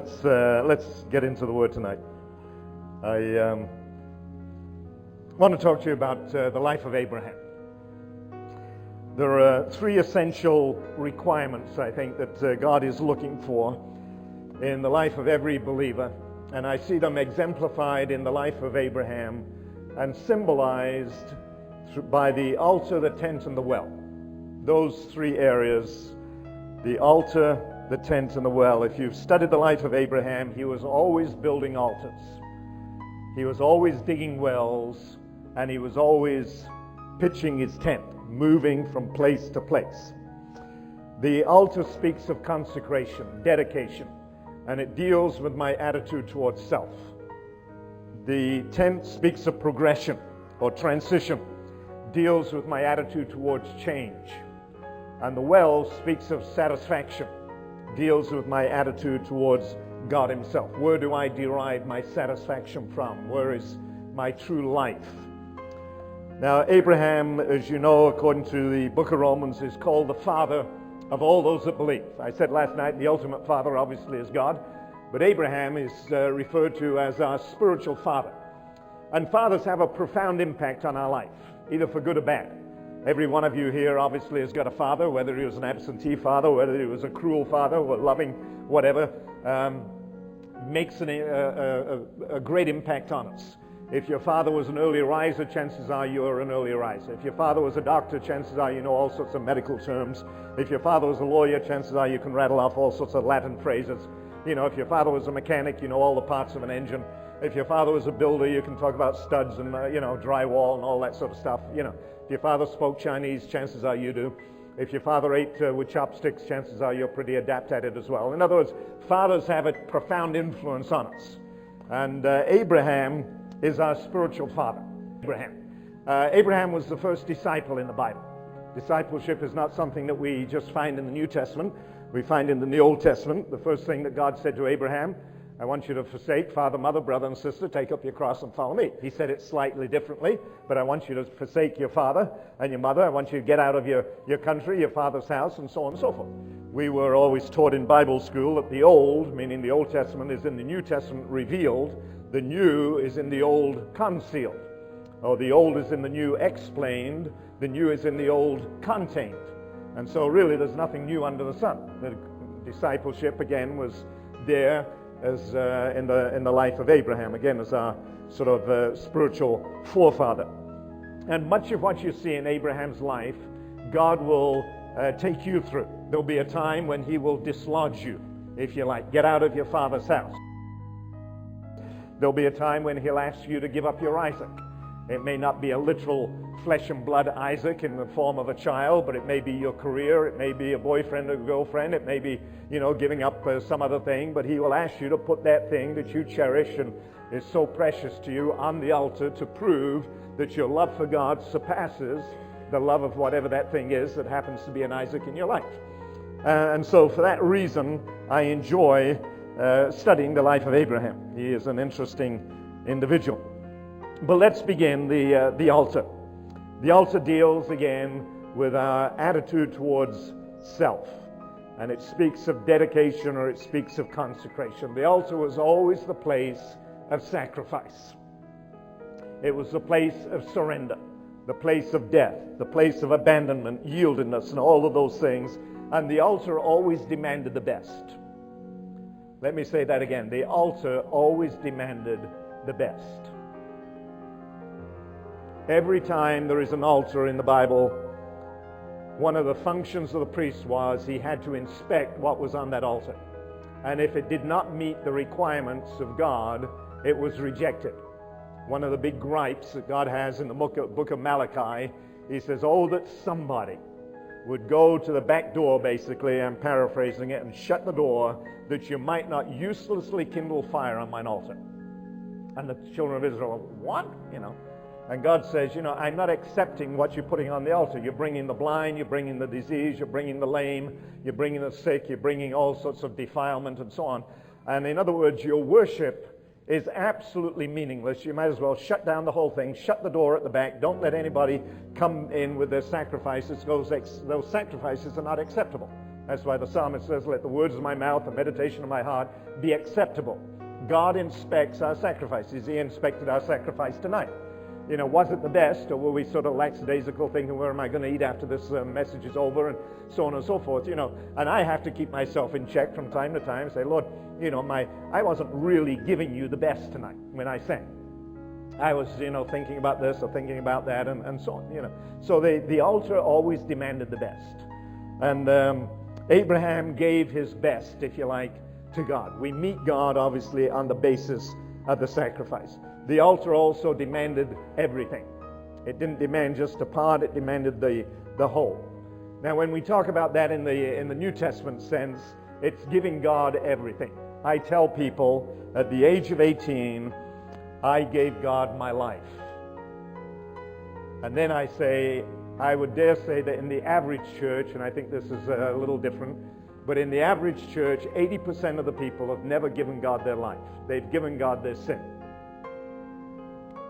Let's get into the Word tonight. I want to talk to you about the life of Abraham. There are three essential requirements, I think, that God is looking for in the life of every believer, and I see them exemplified in the life of Abraham and symbolized by the altar, the tent, and the well. Those three areas, the altar, the tent, and the well. If you've studied the life of Abraham, he was always building altars. He was always digging wells, and he was always pitching his tent, moving from place to place. The altar speaks of consecration, dedication, and it deals with my attitude towards self. The tent speaks of progression or transition, deals with my attitude towards change. And the well speaks of satisfaction, deals with my attitude towards God himself. Where do I derive my satisfaction from? Where is my true life? Now, Abraham, as you know, according to the book of Romans, is called the father of all those that believe. I said last night, the ultimate father obviously is God, but Abraham is referred to as our spiritual father. And fathers have a profound impact on our life, either for good or bad. Every one of you here obviously has got a father, whether he was an absentee father, whether he was a cruel father, or loving, whatever, makes a great impact on us. If your father was an early riser, chances are you're an early riser. If your father was a doctor, chances are you know all sorts of medical terms. If your father was a lawyer, chances are you can rattle off all sorts of Latin phrases. You know, if your father was a mechanic, you know all the parts of an engine. If your father was a builder, you can talk about studs and, drywall and all that sort of stuff. You know, if your father spoke Chinese, chances are you do. If your father ate with chopsticks, chances are you're pretty adept at it as well. In other words, fathers have a profound influence on us. And Abraham is our spiritual father. Abraham was the first disciple in the Bible. Discipleship is not something that we just find in the New Testament. We find in the Old Testament. The first thing that God said to Abraham, I want you to forsake father, mother, brother, and sister, take up your cross and follow me. He said it slightly differently, but I want you to forsake your father and your mother. I want you to get out of your country, your father's house, and so on and so forth. We were always taught in Bible school that the Old, meaning the Old Testament, is in the New Testament revealed. The New is in the Old concealed. Or the Old is in the New explained. The New is in the Old contained. And so really there's nothing new under the sun. The discipleship, again, was there as in the life of Abraham, again, as our sort of spiritual forefather. And much of what you see in Abraham's life, God will take you through. There'll be a time when he will dislodge you, if you like, get out of your father's house. There'll be a time when he'll ask you to give up your Isaac. It may not be a literal flesh and blood Isaac in the form of a child, but it may be your career, it may be a boyfriend or girlfriend, it may be, giving up some other thing, but he will ask you to put that thing that you cherish and is so precious to you on the altar to prove that your love for God surpasses the love of whatever that thing is that happens to be an Isaac in your life. And so for that reason, I enjoy studying the life of Abraham. He is an interesting individual. But let's begin the altar. The altar deals again with our attitude towards self. And it speaks of dedication or it speaks of consecration. The altar was always the place of sacrifice. It was the place of surrender, the place of death, the place of abandonment, yieldedness, and all of those things. And the altar always demanded the best. Let me say that again. The altar always demanded the best. Every time there is an altar in the Bible, one of the functions of the priest was he had to inspect what was on that altar. And if it did not meet the requirements of God, it was rejected. One of the big gripes that God has in the book of Malachi, he says, oh, that somebody would go to the back door, basically, I'm paraphrasing it, and shut the door that you might not uselessly kindle fire on mine altar. And the children of Israel, what? And God says, I'm not accepting what you're putting on the altar. You're bringing the blind, you're bringing the disease, you're bringing the lame, you're bringing the sick, you're bringing all sorts of defilement and so on. And in other words, your worship is absolutely meaningless. You might as well shut down the whole thing, shut the door at the back, don't let anybody come in with their sacrifices. Those sacrifices are not acceptable. That's why the psalmist says, let the words of my mouth, the meditation of my heart be acceptable. God inspects our sacrifices. He inspected our sacrifice tonight. Was it the best, or were we sort of lackadaisical thinking, where am I going to eat after this message is over, and so on and so forth, And I have to keep myself in check from time to time, say, Lord, I wasn't really giving you the best tonight when I sang. I was, thinking about this or thinking about that, and so on, So the altar always demanded the best. And Abraham gave his best, if you like, to God. We meet God, obviously, on the basis of the sacrifice. The altar also demanded everything. It didn't demand just a part, it demanded the whole. Now, when we talk about that in the New Testament sense, it's giving God everything. I tell people, at the age of 18, I gave God my life. And then I say, I would dare say that in the average church, and I think this is a little different, but in the average church, 80% of the people have never given God their life. They've given God their sin.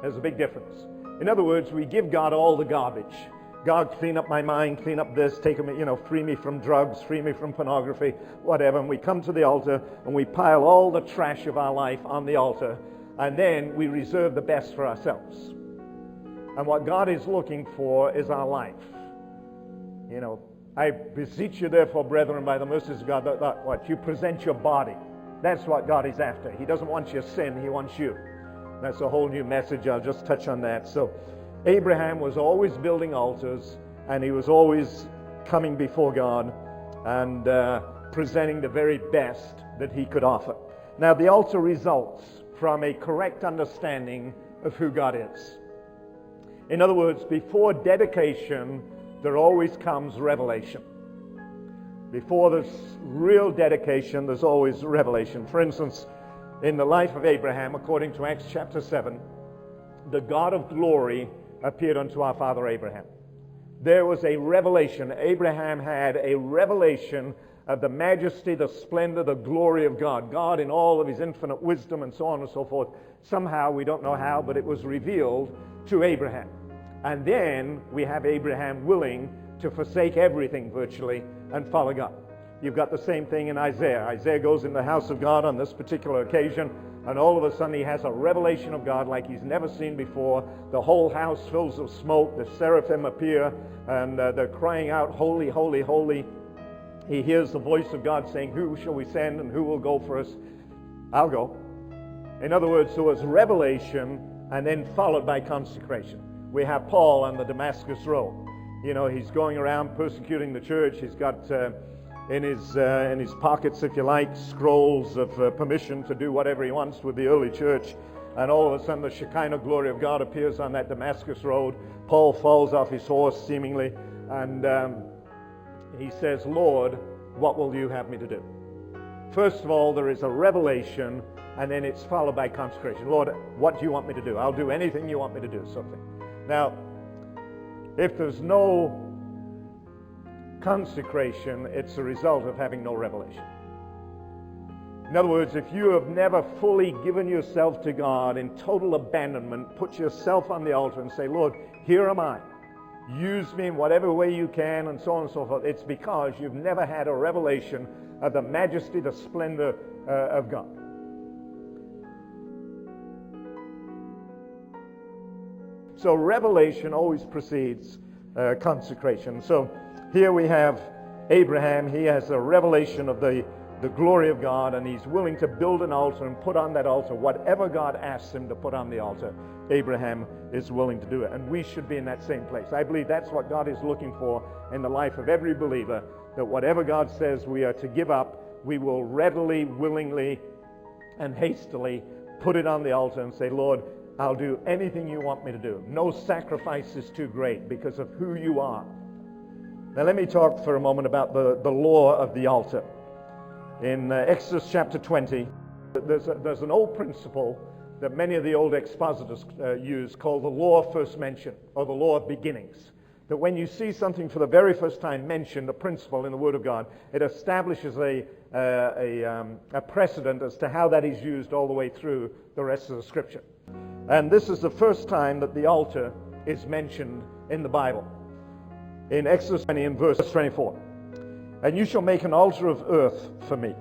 There's a big difference. In other words, we give God all the garbage. God, clean up my mind, clean up this, free me from drugs, free me from pornography, whatever. And we come to the altar and we pile all the trash of our life on the altar, and then we reserve the best for ourselves. And what God is looking for is our life. I beseech you therefore, brethren, by the mercies of God, that what you present your body. That's what God is after. He doesn't want your sin, he wants you. That's a whole new message. I'll just touch on that. So Abraham was always building altars, and he was always coming before God and presenting the very best that he could offer. Now, the altar results from a correct understanding of who God is. In other words, before dedication, there always comes revelation. Before there's real dedication, there's always revelation. For instance, in the life of Abraham, according to Acts chapter 7, the God of glory appeared unto our father Abraham. There was a revelation. Abraham had a revelation of the majesty, the splendor, the glory of God. God in all of his infinite wisdom and so on and so forth. Somehow, we don't know how, but it was revealed to Abraham. And then we have Abraham willing to forsake everything virtually and follow God. You've got the same thing in Isaiah. Isaiah goes in the house of God on this particular occasion, and all of a sudden he has a revelation of God like he's never seen before. The whole house fills with smoke. The seraphim appear, and they're crying out, holy, holy, holy. He hears the voice of God saying, who shall we send and who will go for us? I'll go. In other words, there was revelation and then followed by consecration. We have Paul on the Damascus Road. He's going around persecuting the church. He's got in his pockets, if you like, scrolls of permission to do whatever he wants with the early church. And all of a sudden the Shekinah glory of God appears on that Damascus Road. Paul falls off his horse, seemingly, and he says, Lord, what will you have me to do? First of all, there is a revelation, and then it's followed by consecration. Lord, what do you want me to do? I'll do anything you want me to do, something. Now, if there's no consecration, it's a result of having no revelation. In other words, if you have never fully given yourself to God in total abandonment, put yourself on the altar and say, Lord, here am I. Use me in whatever way you can, and so on and so forth. It's because you've never had a revelation of the majesty, the splendor of God. So revelation always precedes consecration. So here we have Abraham. He has a revelation of the glory of God, and he's willing to build an altar and put on that altar whatever God asks him to put on the altar. Abraham is willing to do it, and we should be in that same place. I believe that's what God is looking for in the life of every believer, that whatever God says we are to give up, we will readily, willingly, and hastily put it on the altar and say, Lord, I'll do anything you want me to do. No sacrifice is too great because of who you are. Now let me talk for a moment about the law of the altar. In Exodus chapter 20, there's an old principle that many of the old expositors use called the law of first mention, or the law of beginnings. That when you see something for the very first time mentioned, a principle in the Word of God, it establishes a precedent as to how that is used all the way through the rest of the Scripture. And this is the first time that the altar is mentioned in the Bible. In Exodus 20 and verse 24. And you shall make an altar of earth for me.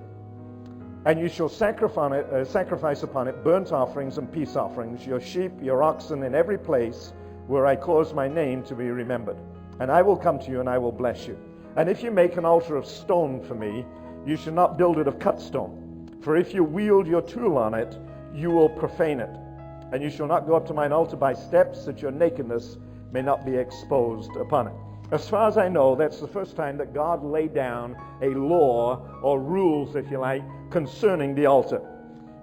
And you shall sacrifice upon it burnt offerings and peace offerings, your sheep, your oxen, in every place where I cause my name to be remembered. And I will come to you, and I will bless you. And if you make an altar of stone for me, you shall not build it of cut stone. For if you wield your tool on it, you will profane it. And you shall not go up to mine altar by steps, that your nakedness may not be exposed upon it. As far as I know, that's the first time that God laid down a law or rules, if you like, concerning the altar.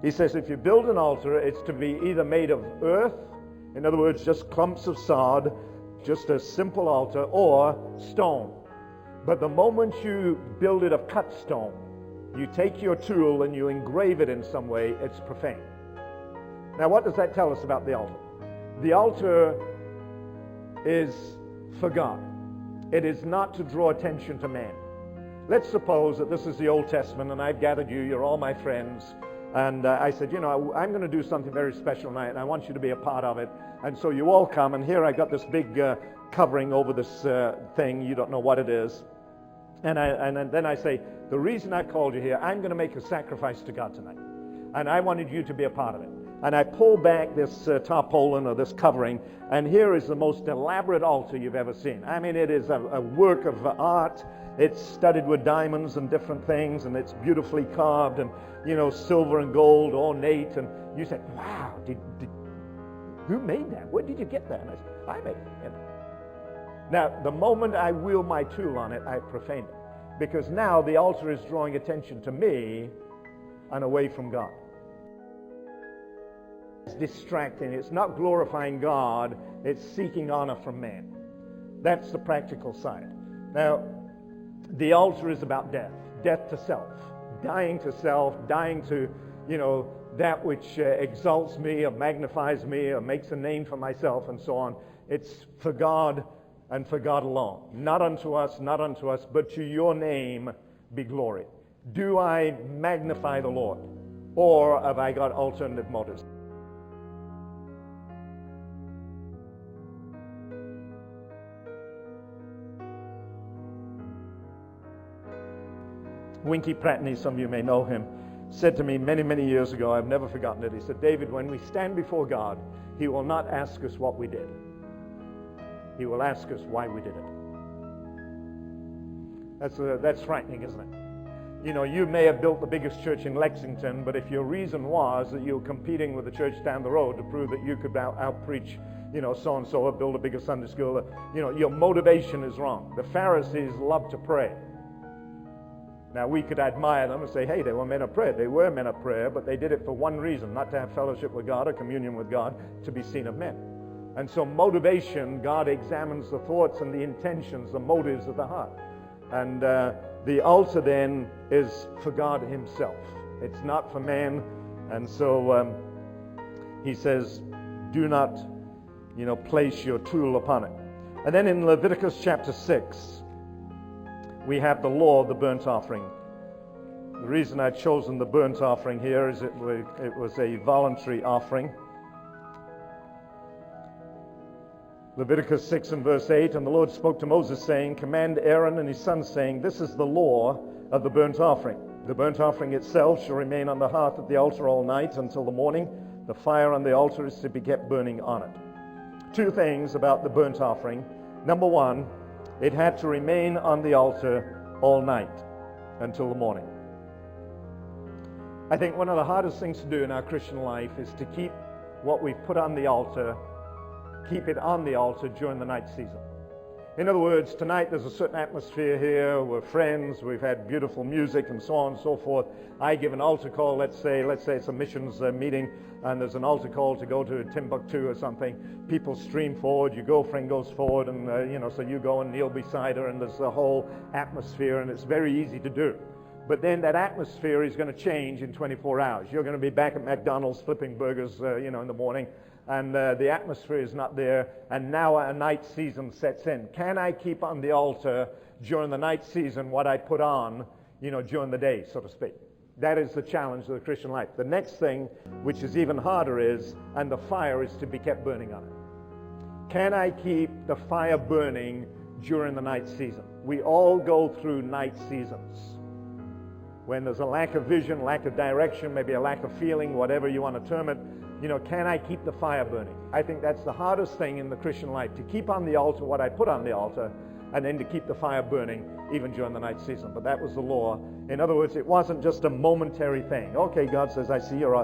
He says if you build an altar, it's to be either made of earth, in other words, just clumps of sod, just a simple altar, or stone. But the moment you build it of cut stone, you take your tool and you engrave it in some way, it's profane. Now, what does that tell us about the altar? The altar is for God. It is not to draw attention to man. Let's suppose that this is the Old Testament and I've gathered you, you're all my friends, and I said, I'm going to do something very special tonight and I want you to be a part of it. And so you all come, and here I got this big covering over this thing, you don't know what it is. And then I say, the reason I called you here, I'm going to make a sacrifice to God tonight. And I wanted you to be a part of it. And I pull back this tarpaulin or this covering, and here is the most elaborate altar you've ever seen. I mean, it is a work of art. It's studded with diamonds and different things, and it's beautifully carved, and silver and gold, ornate. And you say, wow, who made that? Where did you get that? And I said, I made it. Now, the moment I wield my tool on it, I profane it, because now the altar is drawing attention to me and away from God. It's distracting. It's not glorifying God. It's seeking honor from man. That's the practical side. Now, the altar is about death. Death to self. Dying to self. Dying to, that which exalts me or magnifies me or makes a name for myself and so on. It's for God and for God alone. Not unto us, but to your name be glory. Do I magnify the Lord? Or have I got alternative motives? Winky Pratney, some of you may know him, said to me many, many years ago, I've never forgotten it, he said, David, when we stand before God, he will not ask us what we did. He will ask us why we did it. That's frightening, isn't it? You may have built the biggest church in Lexington, but if your reason was that you were competing with the church down the road to prove that you could out-preach, so-and-so, or build a bigger Sunday school, your motivation is wrong. The Pharisees loved to pray. Now, we could admire them and say, hey, they were men of prayer. They were men of prayer, but they did it for one reason, not to have fellowship with God or communion with God, to be seen of men. And so motivation, God examines the thoughts and the intentions, the motives of the heart. And the altar then is for God himself. It's not for man. And so he says, do not, place your tool upon it. And then in Leviticus chapter 6, we have the law of the burnt offering. The reason I've chosen the burnt offering here is it was a voluntary offering. Leviticus 6 and verse 8, and the Lord spoke to Moses, saying, command Aaron and his sons, saying, this is the law of the burnt offering. The burnt offering itself shall remain on the hearth at the altar all night until the morning. The fire on the altar is to be kept burning on it. Two things about the burnt offering. Number one, it had to remain on the altar all night until the morning. I think one of the hardest things to do in our Christian life is to keep what we've put on the altar, keep it on the altar during the night season. In other words, tonight there's a certain atmosphere here. We're friends. We've had beautiful music and so on and so forth. I give an altar call. Let's say it's a missions meeting, and there's an altar call to go to Timbuktu or something. People stream forward. Your girlfriend goes forward, and so you go and kneel beside her, and there's a whole atmosphere, and it's very easy to do. But then that atmosphere is going to change in 24 hours. You're going to be back at McDonald's flipping burgers, in the morning. And the atmosphere is not there, and now a night season sets in. Can I keep on the altar during the night season what I put on, during the day, so to speak? That is the challenge of the Christian life. The next thing, which is even harder, is, and the fire is to be kept burning on it. Can I keep the fire burning during the night season? We all go through night seasons. When there's a lack of vision, lack of direction, maybe a lack of feeling, whatever you want to term it, can I keep the fire burning? I think that's the hardest thing in the Christian life, to keep on the altar what I put on the altar, and then to keep the fire burning even during the night season. But that was the law. In other words, it wasn't just a momentary thing. Okay, God says, I see your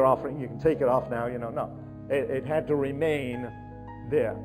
offering, you can take it off now. No. It had to remain there.